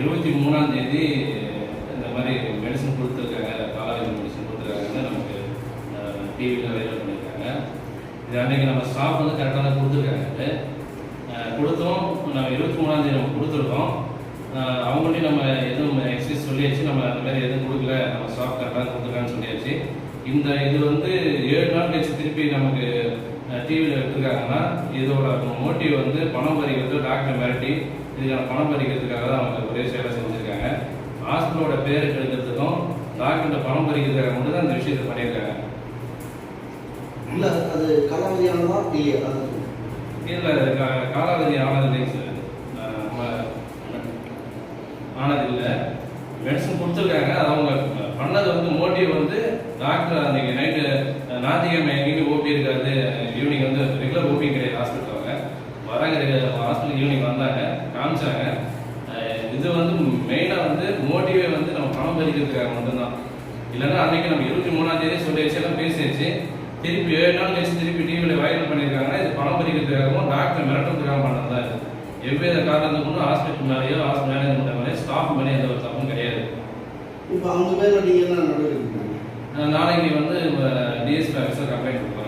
23ஆம் தேதி இந்த மாதிரி மெடிசன் கொடுத்துருக்காங்க, காலாவதி மெடிசன் கொடுத்துருக்காங்கன்னு நமக்கு டிவியில் வைரல் பண்ணியிருக்காங்க. இது அன்றைக்கி நம்ம ஸ்டாஃப் வந்து கரெக்டாக தான் கொடுத்துருக்காங்க. கொடுத்தோம், நம்ம 23ஆம் தேதி நம்ம கொடுத்துருக்கோம். அவங்கள்ட்டையும் நம்ம எதுவும் எக்ஸ்கியூஸ் சொல்லியாச்சு, நம்ம அந்த மாதிரி எதுவும் கொடுக்கல, நம்ம ஸ்டாஃப் கரெக்டாக கொடுத்துருக்கான்னு சொல்லியாச்சு. இந்த இது வந்து 7 நாள் கழிச்சு திருப்பி நமக்கு டிவியில் எடுத்துருக்காங்கன்னா இதோட மோட்டிவ் வந்து பணம் பறிக்கிறது, டாக்டரை மிரட்டி இதுக்கான பணம் பறிக்கிறதுக்காக தான் அவங்க ஒரே செயலை செஞ்சுருக்காங்க. ஹாஸ்பிட்டலோட பேர் எடுக்கிறதுக்கும் டாக்டர்கிட்ட பணம் பறிக்கிறதுக்காக மட்டும் தான் இந்த விஷயத்தை பண்ணியிருக்காங்க. இல்லை அது காலாவதியானதா இல்லையா? இல்லை, காலாவதி ஆனதில்லைங்க சார். ஆனதில்லை, மெடிசன் கொடுத்துருக்காங்க. அது அவங்க பண்ணது வந்து மோட்டிவ் வந்து டாக்டர் அன்றைக்கி நைட்டு ஞாயிற்றுக்கிழமை எங்கேயும் ஓபி இருக்காது, ஈவினிங் வந்து ரெகுலர் ஓபி கிடையாது ஹாஸ்பிட்டல். அவங்க வராங்க, ஹாஸ்பிட்டல் ஈவினிங் வந்தாங்க, காமிச்சாங்க. இது வந்து மெயினாக வந்து மோட்டிவே வந்து நம்ம பணம் பறிக்கிறதுக்காக மட்டும்தான். இல்லைன்னா அன்றைக்கி நம்ம 23ஆம் தேதி சொல்லியாச்சு, எல்லாம் பேசியாச்சு. திருப்பி 7 நாள் கழிச்சு திருப்பி டிவியில் வைரல் பண்ணியிருக்காங்கன்னா இது பணம் பறிக்கிறதுக்காகவும் டாக்டர் மிரட்டுறதுக்காக பண்ணது தான் இது. எவ்வித காரணத்துக்கு கொண்டு ஹாஸ்பிட்டல் மேலேயோ ஹாஸ்பிட்டல் மேனேஜ்மெண்ட் மேலேயோ ஸ்டாஃப் மேலே எந்த ஒரு தப்பும் கிடையாது. இப்போ அவங்க பேரில் நீங்கள் என்ன நடவடிக்கை? நாளைக்கு வந்து டிஎஸ்பி ஆஃபீஸர் கம்ப்ளைண்ட் கொடுக்கலாம்.